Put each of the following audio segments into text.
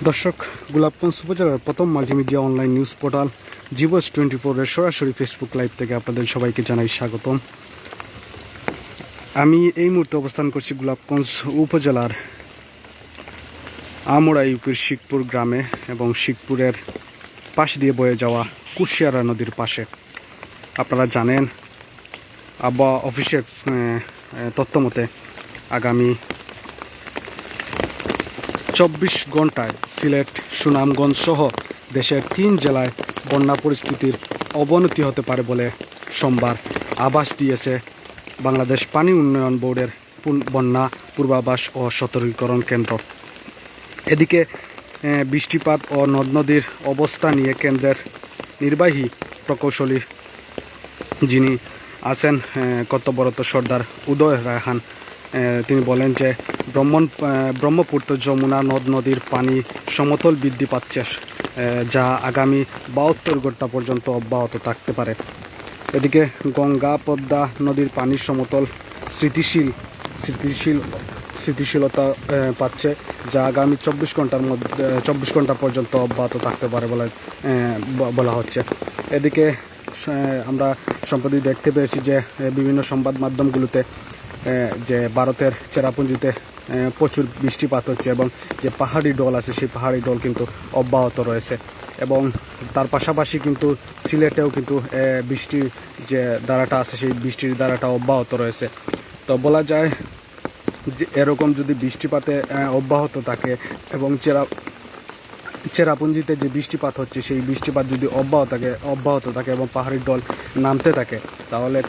দর্শক, গোলাপগঞ্জ উপজেলার প্রথম মাল্টিমিডিয়া অনলাইন নিউজ পোর্টাল জিভোস 24 এর সরাসরি ফেসবুক লাইভ থেকে আপনাদের সবাইকে জানাই স্বাগতম। আমি এই মুহূর্তে অবস্থান করছি গোলাপগঞ্জ উপজেলার আমোড়া ইউপির শিখপুর গ্রামে এবং শিখপুরের পাশ দিয়ে বয়ে যাওয়া কুশিয়ারা নদীর পাশে। আপনারা জানেন, আবহাওয়া অফিসের তথ্য মতে আগামী 24 ঘন্টায় সিলেট, সুনামগঞ্জ সহ দেশের 3 জেলায় বন্যা পরিস্থিতির অবনতি হতে পারে বলে সোমবার আভাস দিয়েছে বাংলাদেশ পানি উন্নয়ন বোর্ডের বন্যা পূর্বাভাস ও সতর্কীকরণ কেন্দ্র। এদিকে বৃষ্টিপাত ও নদ নদীর অবস্থা নিয়ে কেন্দ্রের নির্বাহী প্রকৌশলী যিনি আছেন কর্তব্যরত সর্দার উদয় রায়হান, তিনি বলেন যে ব্রহ্মপুত্র যমুনা নদ নদীর পানি সমতল বৃদ্ধি পাচ্ছে, যা আগামী 72 ঘন্টা পর্যন্ত অব্যাহত থাকতে পারে। এদিকে গঙ্গা পদ্মা নদীর পানির সমতল স্থিতিশীলতা পাচ্ছে, যা আগামী 24 ঘন্টা পর্যন্ত অব্যাহত থাকতে পারে বলে বলা হচ্ছে। এদিকে আমরা সম্প্রতি দেখতে পেয়েছি যে বিভিন্ন সংবাদ মাধ্যমগুলোতে যে ভারতের চেরাপুঞ্জিতে প্রচুর বৃষ্টিপাত হচ্ছে এবং যে পাহাড়ি ঢল আছে সেই পাহাড়ি ঢল কিন্তু অব্যাহত রয়েছে এবং তার পাশাপাশি কিন্তু সিলেটেও কিন্তু বৃষ্টির যে ধারাটা আছে সেই বৃষ্টির ধারাটা অব্যাহত রয়েছে। তো বলা যায় যে এরকম যদি বৃষ্টিপাতে অব্যাহত থাকে এবং চেরাপুঞ্জিতে যে বৃষ্টিপাত হচ্ছে সেই বৃষ্টিপাত যদি অব্যাহত থাকে এবং পাহাড়ি ঢল নামতে থাকে, তাহলে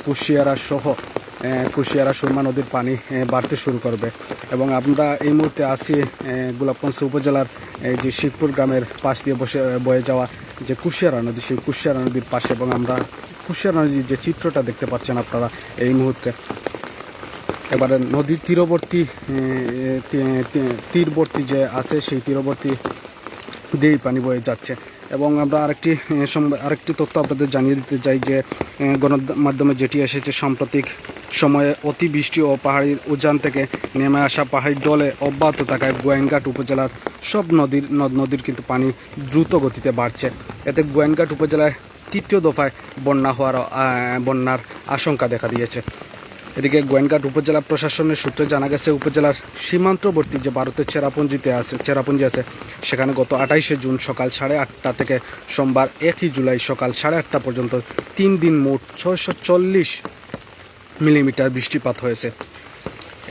কুশিয়ারা সুরমা নদীর পানি বাড়তে শুরু করবে। এবং আমরা এই মুহূর্তে আছি গোলাপগঞ্জ উপজেলার যে শিখপুর গ্রামের পাশ দিয়ে বয়ে যাওয়া যে কুশিয়ারা নদী, সেই কুশিয়ারা নদীর পাশে, এবং আমরা কুশিয়ারা নদীর যে চিত্রটা দেখতে পাচ্ছেন আপনারা এই মুহূর্তে, এবারে নদীর তীরবর্তী যে আছে সেই তীরবর্তী দিয়েই পানি বয়ে যাচ্ছে। এবং আমরা আরেকটি তথ্য আপনাদের জানিয়ে দিতে চাই যে গণমাধ্যমে যেটি এসেছে, সাম্প্রতিক সময়ে অতিবৃষ্টি ও পাহাড়ির উজান থেকে নেমে আসা পাহাড়ি ডলে অব্যাহত থাকায় গোয়েনঘাট উপজেলার সব নদ নদীর কিন্তু পানি দ্রুত গতিতে বাড়ছে। এতে গোয়েনঘাট উপজেলায় 3য় দফায় বন্যার আশঙ্কা দেখা দিয়েছে। এদিকে গোয়েনঘাট উপজেলা প্রশাসনের সূত্রে জানা গেছে, উপজেলার সীমান্তবর্তী যে ভারতের চেরাপুঞ্জি আছে সেখানে গত 28 জুন সকাল 8:30 থেকে সোমবার 1 জুলাই সকাল 8:30 পর্যন্ত 3 দিন মোট 640 মিলিমিটার বৃষ্টিপাত হয়েছে।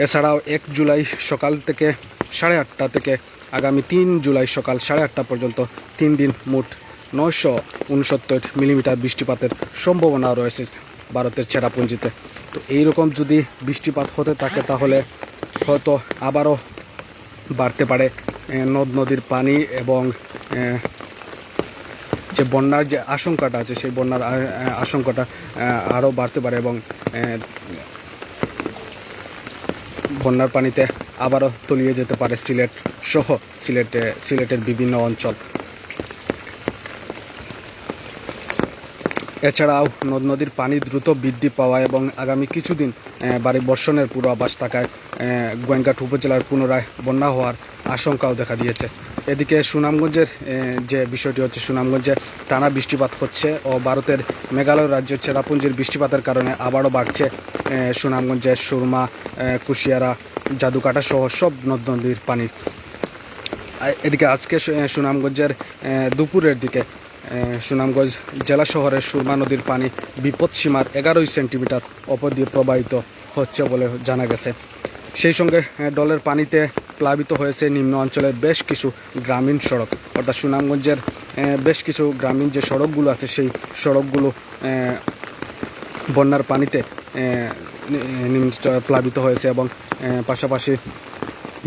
এছাড়াও 1 জুলাই সকাল থেকে 8:30 থেকে আগামী 3 জুলাই সকাল 8:30 পর্যন্ত 3 দিন মোট 969 মিলিমিটার বৃষ্টিপাতের সম্ভাবনা রয়েছে ভারতের চেরাপুঞ্জিতে। তো এইরকম যদি বৃষ্টিপাত হতে থাকে তাহলে হয়তো আবারও বাড়তে পারে নদ নদীর পানি এবং যে বন্যার যে আশঙ্কাটা আছে সেই বন্যার আশঙ্কাটা আরও বাড়তে পারে এবং বন্যার পানিতে আবারও তলিয়ে যেতে পারে সিলেট সহ সিলেটের বিভিন্ন অঞ্চল। এছাড়াও নদ নদীর পানি দ্রুত বৃদ্ধি পাওয়া এবং আগামী কিছুদিন ভারী বর্ষণের পূর্বাভাস থাকায় গোয়েনঘাট উপজেলার পুনরায় বন্যা হওয়ার আশঙ্কাও দেখা দিয়েছে। এদিকে সুনামগঞ্জের যে বিষয়টি হচ্ছে, সুনামগঞ্জে টানা বৃষ্টিপাত হচ্ছে ও ভারতের মেঘালয় রাজ্যের চেরাপুঞ্জির বৃষ্টিপাতের কারণে আবারও বাড়ছে সুনামগঞ্জের সুরমা, কুশিয়ারা, জাদুকাটা সহ সব নদ নদীর পানি। এদিকে আজকে সুনামগঞ্জের দুপুরের দিকে সুনামগঞ্জ জেলা শহরের সুরমা নদীর পানি বিপদসীমার 11 সেন্টিমিটার ওপর দিয়ে প্রবাহিত হচ্ছে বলে জানা গেছে। সেই সঙ্গে ডলের পানিতে প্লাবিত হয়েছে নিম্ন অঞ্চলের বেশ কিছু গ্রামীণ সড়ক, অর্থাৎ সুনামগঞ্জের বেশ কিছু গ্রামীণ যে সড়কগুলো আছে সেই সড়কগুলো বন্যার পানিতে প্লাবিত হয়েছে এবং পাশাপাশি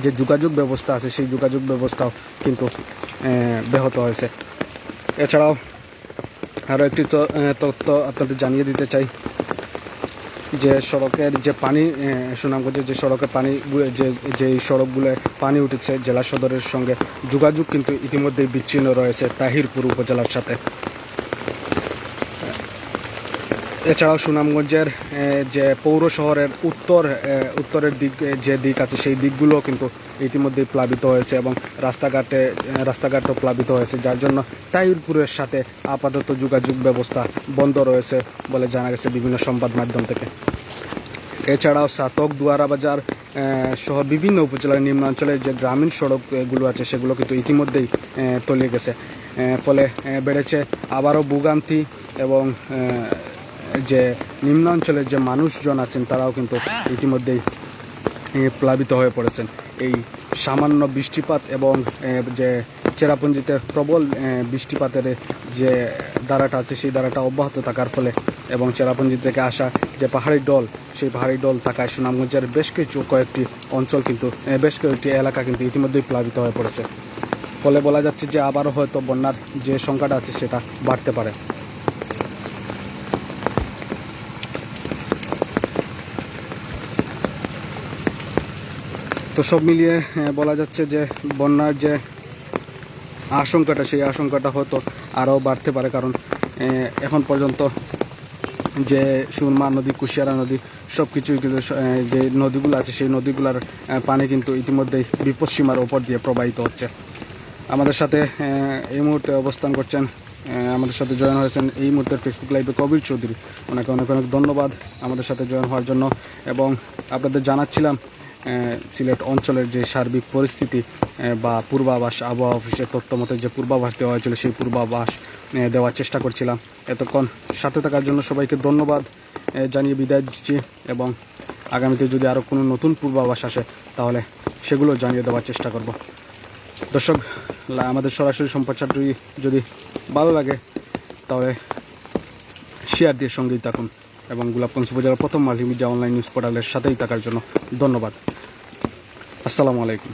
যে যোগাযোগ ব্যবস্থা আছে সেই যোগাযোগ ব্যবস্থাও কিন্তু ব্যাহত হয়েছে। এছাড়াও আরও একটি তথ্য আপনাদের জানিয়ে দিতে চাই যে সড়কের যে পানি, সুনামগঞ্জের যে সড়কের পানি যে সড়কগুলো পানি উঠেছে জেলা সদরের সঙ্গে যোগাযোগ কিন্তু ইতিমধ্যেই বিচ্ছিন্ন রয়েছে তাহিরপুর উপজেলার সাথে। এছাড়াও সুনামগঞ্জের যে পৌর শহরের উত্তরের দিক যে দিক আছে সেই দিকগুলো কিন্তু ইতিমধ্যেই প্লাবিত হয়েছে এবং রাস্তাঘাটও প্লাবিত হয়েছে, যার জন্য তাহিরপুরের সাথে আপাতত যোগাযোগ ব্যবস্থা বন্ধ রয়েছে বলে জানা গেছে বিভিন্ন সংবাদ মাধ্যম থেকে। এছাড়াও সাতক, দুয়ারা বাজার সহ বিভিন্ন উপজেলার নিম্নাঞ্চলের যে গ্রামীণ সড়কগুলো আছে সেগুলো কিন্তু ইতিমধ্যেই তলিয়ে গেছে, ফলে বেড়েছে আবারও ভোগান্তি এবং যে নিম্নাঞ্চলের যে মানুষজন আছেন তারাও কিন্তু ইতিমধ্যেই প্লাবিত হয়ে পড়েছেন। এই সামান্য বৃষ্টিপাত এবং যে চেরাপুঞ্জিতে প্রবল বৃষ্টিপাতের যে ধারাটা আছে সেই ধারাটা অব্যাহত থাকার ফলে এবং চেরাপুঞ্জি থেকে আসা যে পাহাড়ি ডল সেই পাহাড়ি ডল থাকায় সুনামগঞ্জের বেশ কয়েকটি অঞ্চল কিন্তু বেশ কয়েকটি এলাকা কিন্তু ইতিমধ্যেই প্লাবিত হয়ে পড়েছে। ফলে বলা যাচ্ছে যে আবারও হয়তো বন্যার যে সংখ্যাটা আছে সেটা বাড়তে পারে। তো সব মিলিয়ে বলা যাচ্ছে যে বন্যার যে আশঙ্কাটা সেই আশঙ্কাটা হয়তো আরও বাড়তে পারে, কারণ এখন পর্যন্ত যে সুরমা নদী, কুশিয়ারা নদী সব কিছুই কিন্তু যে নদীগুলো আছে সেই নদীগুলোর পানি কিন্তু ইতিমধ্যেই বিপদসীমার ওপর দিয়ে প্রবাহিত হচ্ছে। আমাদের সাথে এই মুহূর্তে অবস্থান করছেন, আমাদের সাথে জয়েন হয়েছেন এই মুহূর্তের ফেসবুক লাইভে কবির চৌধুরী। ওনাকে অনেক অনেক ধন্যবাদ আমাদের সাথে জয়েন হওয়ার জন্য। এবং আপনাদের জানাচ্ছিলাম সিলেট অঞ্চলের যে সার্বিক পরিস্থিতি বা পূর্বাভাস, আবহাওয়া অফিসের তথ্য মতে যে পূর্বাভাস দেওয়া হয়েছিল সেই পূর্বাভাস দেওয়ার চেষ্টা করছিলাম। এতক্ষণ সাথে থাকার জন্য সবাইকে ধন্যবাদ জানিয়ে বিদায় দিচ্ছি এবং আগামীতে যদি আরও কোনো নতুন পূর্বাভাস আসে তাহলে সেগুলো জানিয়ে দেওয়ার চেষ্টা করব। দর্শক, আমাদের সরাসরি সম্প্রচারটি যদি ভালো লাগে তাহলে শেয়ার দিয়ে সঙ্গেই থাকুন এবং গোলাপগঞ্জ উপজেলার প্রথম মাল্টিমিডিয়া অনলাইন নিউজ পোর্টালের সাথেই থাকার জন্য ধন্যবাদ। আসসালামু আলাইকুম।